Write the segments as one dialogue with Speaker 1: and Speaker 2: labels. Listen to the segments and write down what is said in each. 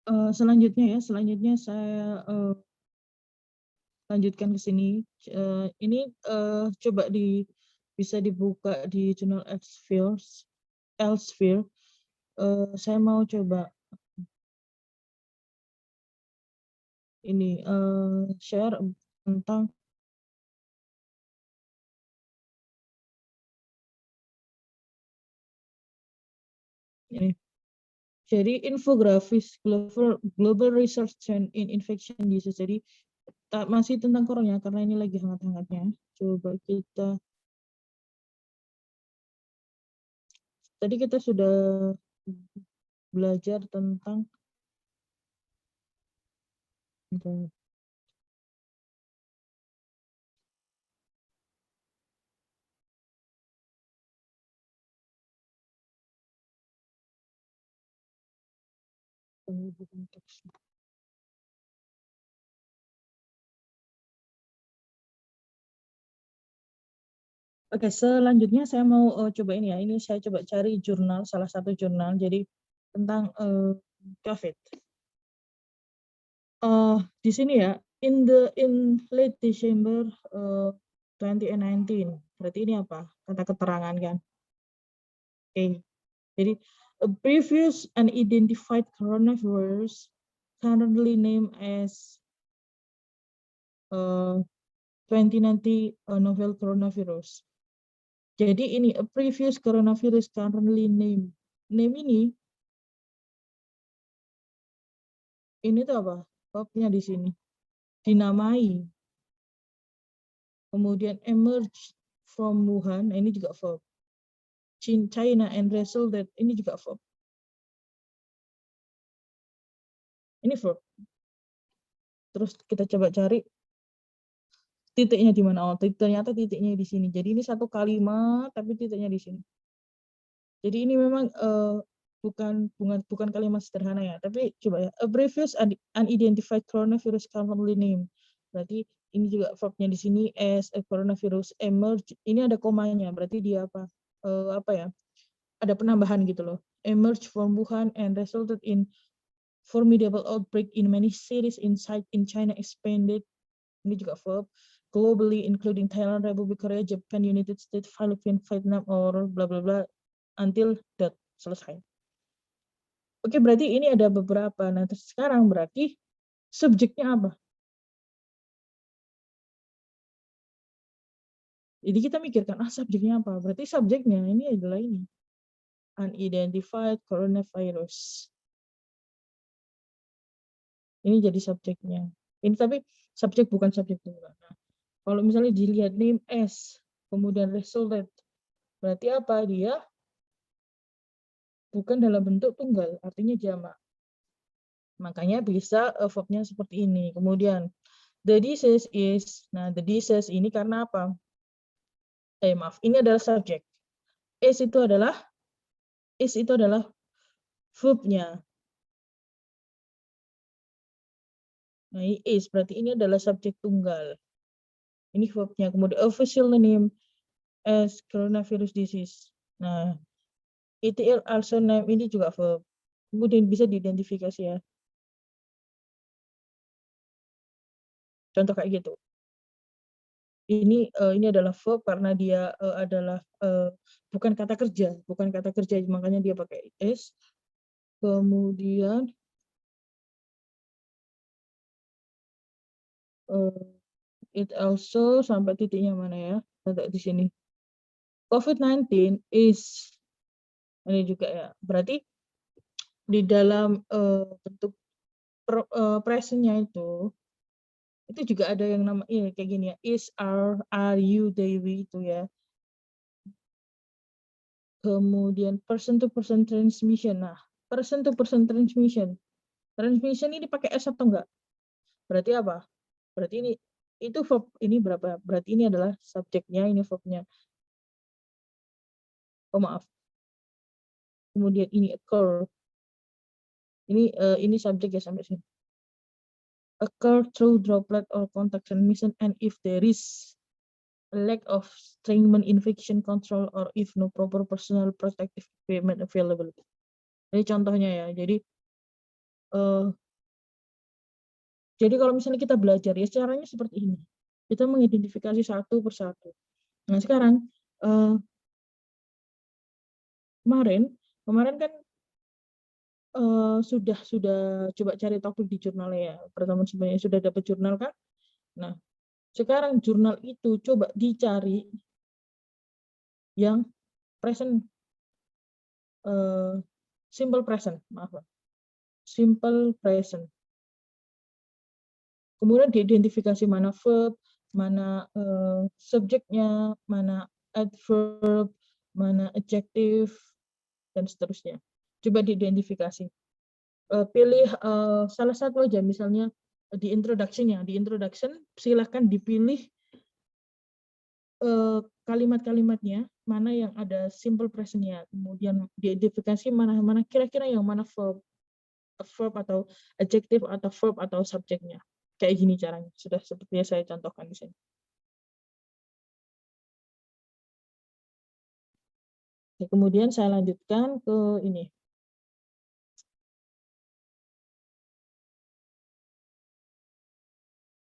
Speaker 1: Selanjutnya saya lanjutkan ke sini. Ini coba bisa dibuka di jurnal Elsevier. Saya mau coba ini share tentang ini. Jadi infografis global research trend in infection disease. Jadi masih tentang corona karena ini lagi hangat-hangatnya. Coba tadi kita sudah belajar tentang teks. Oke, selanjutnya saya mau coba ini ya. Ini saya coba cari jurnal, salah satu jurnal. Jadi tentang COVID. Di sini ya, in late December 2019. Berarti ini apa? Kata keterangan kan? Oke. Jadi a previous unidentified coronavirus currently named as 2090 novel coronavirus. Jadi ini a previous coronavirus currently named. Name ini tuh apa? Verbnya di sini. Dinamai. Kemudian emerge from Wuhan, ini juga verb. China and resulted, ini juga verb. Ini verb. Terus kita coba cari titiknya di mana. Oh, ternyata titiknya di sini. Jadi ini satu kalimat tapi titiknya di sini. Jadi ini memang bukan kalimat sederhana ya, tapi coba ya. A previous unidentified coronavirus currently name. Berarti ini juga verbnya di sini as a coronavirus emerge. Ini ada komanya, berarti dia apa? Apa ya? Ada penambahan gitu loh. Emerge from Wuhan and resulted in formidable outbreak in many cities in China expanded. Ini juga verb. Globally including Thailand, Republic Korea, Japan, United States, Philippines, Vietnam, or bla bla bla until that selesai. Oke, berarti ini ada beberapa. Nah, terus sekarang berarti subjeknya apa? Jadi kita mikirkan, subjeknya apa? Berarti subjeknya ini adalah ini. Unidentified coronavirus. Ini jadi subjeknya. Ini tapi subjek bukan subjek tunggal. Nah, kalau misalnya dilihat name as, kemudian resulted, berarti apa? Dia bukan dalam bentuk tunggal, artinya jamak. Makanya bisa verbnya seperti ini. Kemudian the disease is, nah the disease ini karena apa? Maaf, ini adalah subjek. Is itu adalah verbnya. Nah, ini is berarti ini adalah subjek tunggal. Ini verbnya. Kemudian official name as coronavirus disease. Nah, it also name ini juga verb. Kemudian bisa diidentifikasi ya. Contoh kayak gitu. Ini adalah verb karena dia adalah bukan kata kerja, makanya dia pakai is. Kemudian it also sampai titiknya mana ya? Ada di sini. COVID-19 is ini juga ya. Berarti di dalam bentuk presentnya itu juga ada yang nama kayak gini ya. Is, are you, they, we itu ya. Kemudian person to person transmission. Nah, person to person transmission. Transmission ini pakai S atau enggak? Berarti apa? Berarti ini itu verb ini berapa? Berarti ini adalah subjeknya, ini verbnya. Oh maaf. Kemudian ini occur. Ini subjek ya sampai sini. Occur through droplet or contact transmission and if there is a lack of stringent infection control or if no proper personal protective equipment available. Jadi contohnya ya. Jadi Jadi kalau misalnya kita belajar ya caranya seperti ini. Kita mengidentifikasi satu persatu. Nah sekarang kemarin kan sudah coba cari topik di jurnalnya ya. Pertemuan sebenarnya sudah dapat jurnal kan? Nah, sekarang jurnal itu coba dicari yang present, simple present, maaf, simple present. Kemudian diidentifikasi mana verb, mana subjeknya, mana adverb, mana adjective, dan seterusnya. Coba diidentifikasi. Pilih salah satu aja, misalnya di introduction-nya. Di introduction, silakan dipilih kalimat-kalimatnya, mana yang ada simple present-nya. Kemudian diidentifikasi mana kira-kira yang mana verb atau adjective atau verb atau subjeknya. Kayak gini caranya, sudah seperti yang saya contohkan di sini. Kemudian saya lanjutkan ke ini.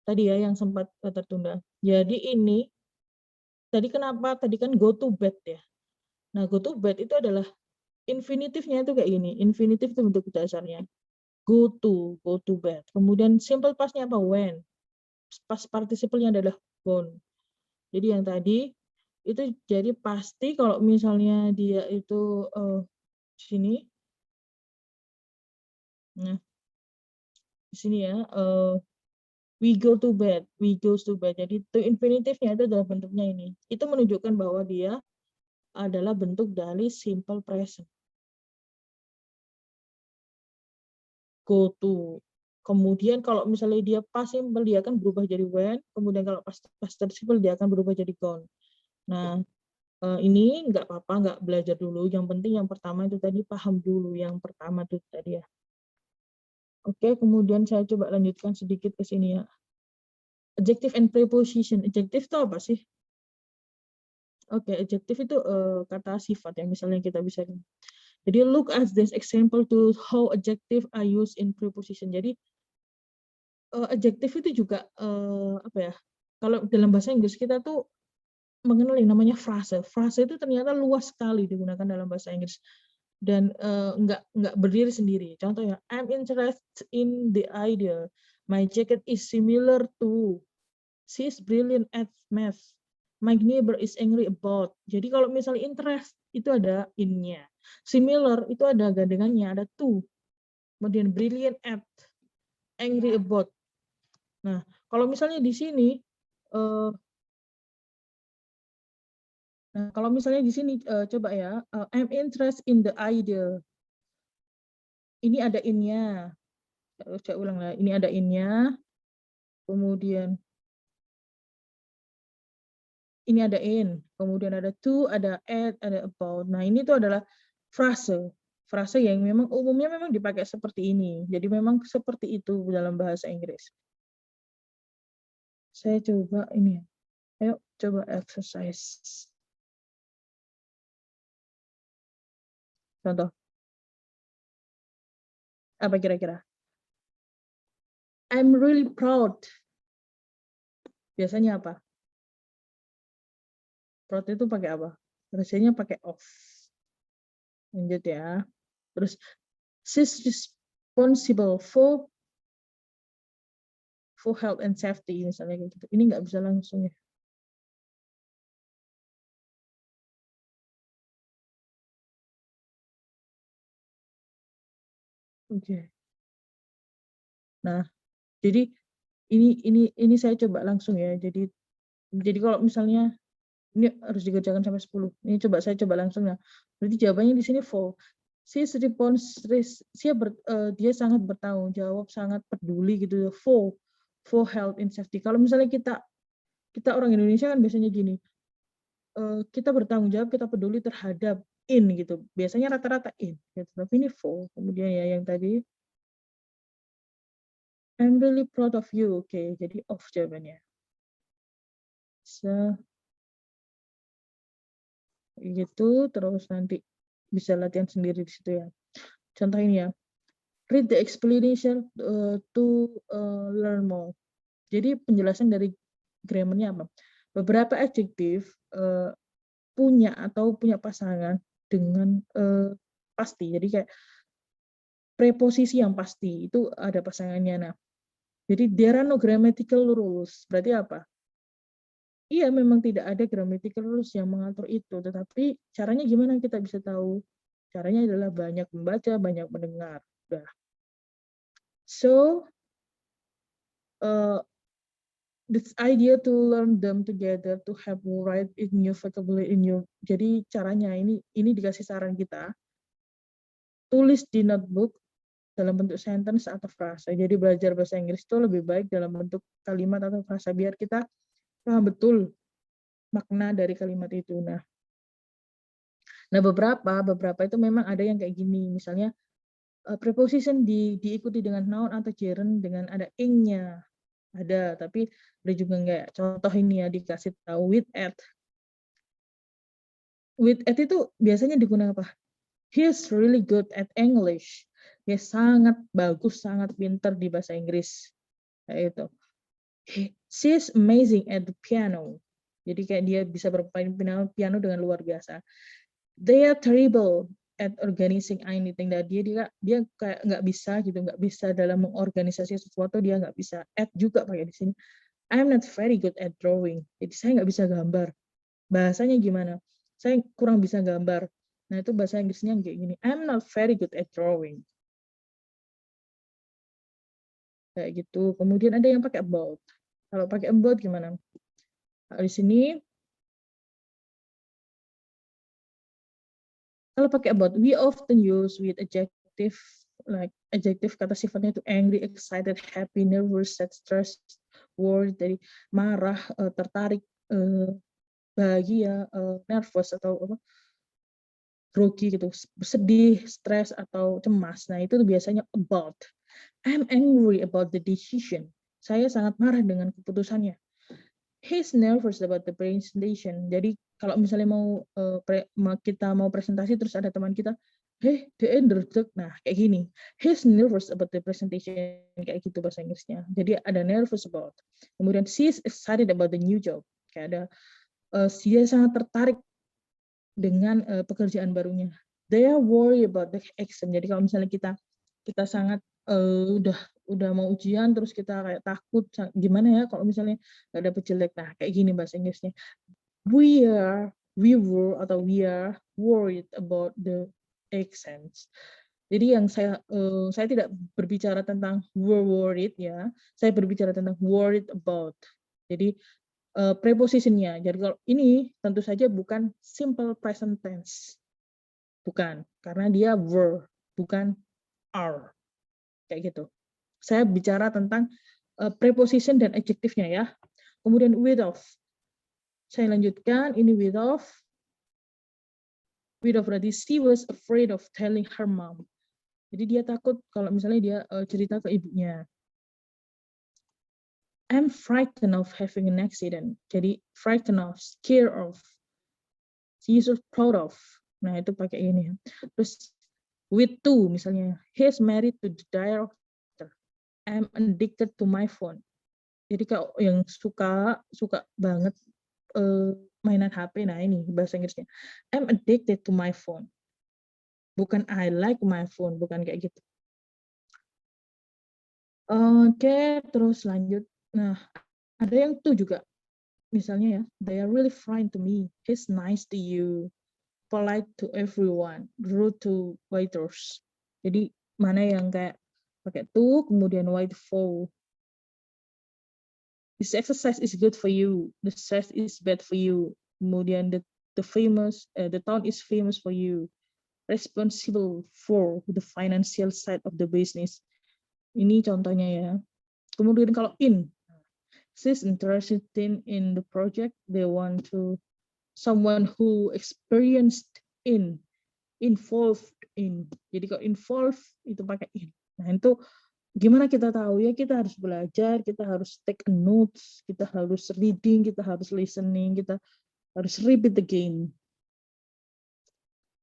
Speaker 1: Tadi ya yang sempat tertunda. Jadi ini, tadi kenapa? Tadi kan go to bed ya. Nah, go to bed itu adalah infinitifnya itu kayak gini. Infinitif itu bentuk dasarnya. Go to bed. Kemudian simple past-nya apa? When. Past participle-nya adalah gone. Jadi yang tadi itu jadi pasti kalau misalnya dia itu sini. Nah, di sini ya, we go to bed, we goes to bed. Jadi to infinitifnya itu adalah bentuknya ini. Itu menunjukkan bahwa dia adalah bentuk dari simple present. Go to. Kemudian kalau misalnya dia past simple, dia akan berubah jadi when. Kemudian kalau past participle, dia akan berubah jadi gone. Nah, ini nggak apa-apa, nggak belajar dulu. Yang penting yang pertama itu tadi paham dulu. Yang pertama itu tadi ya. Oke, kemudian saya coba lanjutkan sedikit ke sini ya. Adjective and preposition. Adjective itu apa sih? Oke, adjective itu kata sifat yang misalnya kita bisa. Jadi look at this example to how adjective are used in preposition. Jadi adjective itu juga apa ya? Kalau dalam bahasa Inggris kita tuh mengenal yang namanya frase. Frase itu ternyata luas sekali digunakan dalam bahasa Inggris dan nggak berdiri sendiri. Contohnya, I'm interested in the idea. My jacket is similar to. She's brilliant at math. My neighbor is angry about. Jadi kalau misalnya interest itu ada in-nya. Similar itu ada gandengannya, ada to. Kemudian brilliant at, angry about. Nah, kalau misalnya di sini, nah kalau misalnya di sini coba ya, I'm interested in the idea. Ini ada in-nya. Saya ulang lah. Ini ada in-nya. Kemudian ini ada in. Kemudian ada to, ada at, ada about. Nah ini tuh adalah frase. Frase yang memang umumnya memang dipakai seperti ini. Jadi memang seperti itu dalam bahasa Inggris. Saya coba ini. Ayo coba exercise. Contoh. Apa kira-kira? I'm really proud. Biasanya apa? Proud itu pakai apa? Biasanya pakai of. Lanjut ya. Terus, she's responsible for health and safety misalnya kayak gitu. Ini nggak bisa langsung ya. Oke. Nah, jadi ini saya coba langsung ya. Jadi kalau misalnya ini harus dikerjakan sampai 10. Ini saya coba langsung ya. Berarti jawabannya di sini for. Dia sangat bertanggung jawab, sangat peduli gitu for health and safety. Kalau misalnya kita orang Indonesia kan biasanya gini. Kita bertanggung jawab, kita peduli terhadap in gitu. Biasanya rata-rata in gitu. Tapi ini for. Kemudian ya yang tadi I'm really proud of you. Oke, jadi of jawabannya. Gitu, terus nanti bisa latihan sendiri di situ ya. Contoh ini ya. Read the explanation to learn more. Jadi penjelasan dari grammarnya apa? Beberapa adjektif punya pasangan dengan pasti. Jadi kayak preposisi yang pasti itu ada pasangannya. Nah, jadi there are no grammatical rules. Berarti apa? Iya, memang tidak ada grammatical rules yang mengatur itu, tetapi caranya gimana kita bisa tahu? Caranya adalah banyak membaca, banyak mendengar. Udah. So, this idea to learn them together to have write in new vocabulary in new. Jadi caranya ini dikasih saran kita, tulis di notebook dalam bentuk sentence atau frasa. Jadi belajar bahasa Inggris itu lebih baik dalam bentuk kalimat atau frasa biar kita paham betul makna dari kalimat itu. Nah, beberapa itu memang ada yang kayak gini. Misalnya preposition diikuti dengan noun atau gerund dengan ada ing-nya. Ada, tapi ada juga enggak. Contoh ini ya, dikasih tahu with at. With at itu biasanya digunakan apa? He's really good at English. Dia sangat bagus, sangat pintar di bahasa Inggris. Kayak itu. She's amazing at the piano. Jadi kayak dia bisa bermain piano dengan luar biasa. They are terrible at organizing anything. Dan dia kayak nggak bisa dalam mengorganisasi sesuatu, dia nggak bisa. At juga pakai di sini. I'm not very good at drawing. Jadi saya nggak bisa gambar. Bahasanya gimana? Saya kurang bisa gambar. Nah, itu bahasa Inggrisnya kayak gini. I'm not very good at drawing. Kayak gitu. Kemudian ada yang pakai about. Kalau pakai about gimana? Nah, di sini, kalau pakai about, we often use with adjective, like adjective kata sifatnya itu angry, excited, happy, nervous, sad, stressed, worried, dari marah, tertarik, bahagia, nervous atau apa, grogi gitu, sedih, stres atau cemas. Nah, itu biasanya about. I'm angry about the decision. Saya sangat marah dengan keputusannya. He's nervous about the presentation. Jadi kalau misalnya kita mau presentasi terus ada teman kita, hey, dia nervous. Nah, kayak gini. He's nervous about the presentation. Kayak gitu bahasa Inggrisnya. Jadi ada nervous about. Kemudian she's excited about the new job. Kayak ada dia sangat tertarik dengan pekerjaan barunya. They are worried about the exam. Jadi kalau misalnya kita sangat udah mau ujian terus kita kayak takut gimana ya kalau misalnya nggak dapet jelek. Nah, kayak gini bahasa Inggrisnya. We are worried about the exams. Jadi yang saya tidak berbicara tentang were worried ya. Saya berbicara tentang worried about. Jadi prepositionnya. Jadi kalau ini tentu saja bukan simple present tense. Bukan, karena dia were, bukan are. Kayak gitu. Saya bicara tentang preposition dan adjektifnya ya. Kemudian with of. Saya lanjutkan, ini with of. With of berarti she was afraid of telling her mom. Jadi dia takut kalau misalnya dia cerita ke ibunya. I'm frightened of having an accident. Jadi frightened of, scared of. She's so proud of. Nah, itu pakai ini. Terus with to misalnya, he's married to the director. I'm addicted to my phone. Jadi kalau yang suka banget mainan HP, nah ini bahasa Inggrisnya. I'm addicted to my phone. Bukan I like my phone, bukan kayak gitu. Oke, terus lanjut. Nah, ada yang tuh juga. Misalnya ya, they are really friend to me. He's nice to you. Polite to everyone. Rude to waiters. Jadi mana yang kayak pakai to, kemudian white for. This exercise is good for you. The stress is bad for you. Kemudian the town is famous for you. Responsible for the financial side of the business. Ini contohnya ya. Kemudian kalau in, she's interested in the project. They want to someone who experienced involved in. Jadi kalau involved itu pakai in. Nah, itu gimana kita tahu ya? Kita harus belajar, kita harus take notes, kita harus reading, kita harus listening, kita harus repeat again.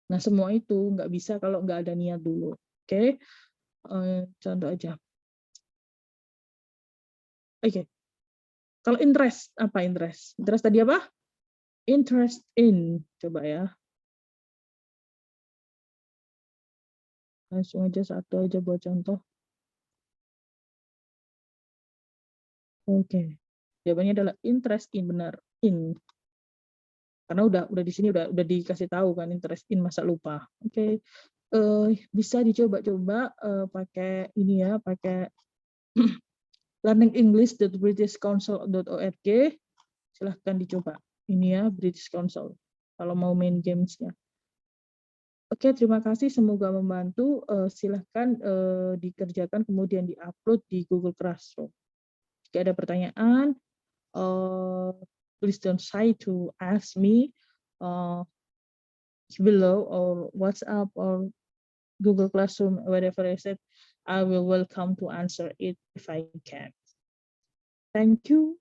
Speaker 1: Nah, semua itu nggak bisa kalau nggak ada niat dulu. Oke? Contoh aja. Oke. Kalau interest, apa interest? Interest tadi apa? Interest in. Coba ya. Langsung aja satu aja buat contoh. Oke. Jawabannya adalah interest in, benar. In. Karena udah di sini udah dikasih tahu kan interest in, masa lupa. Oke. Bisa dicoba-coba pakai ini ya, pakai learningenglish.britishcouncil.org. Silahkan dicoba. Ini ya, British Council. Kalau mau main gamesnya. Oke, terima kasih. Semoga membantu. Silahkan dikerjakan kemudian diupload di Google Classroom. Jika ada pertanyaan, please don't shy to ask me below or WhatsApp or Google Classroom, whatever I said. I will welcome to answer it if I can. Thank you.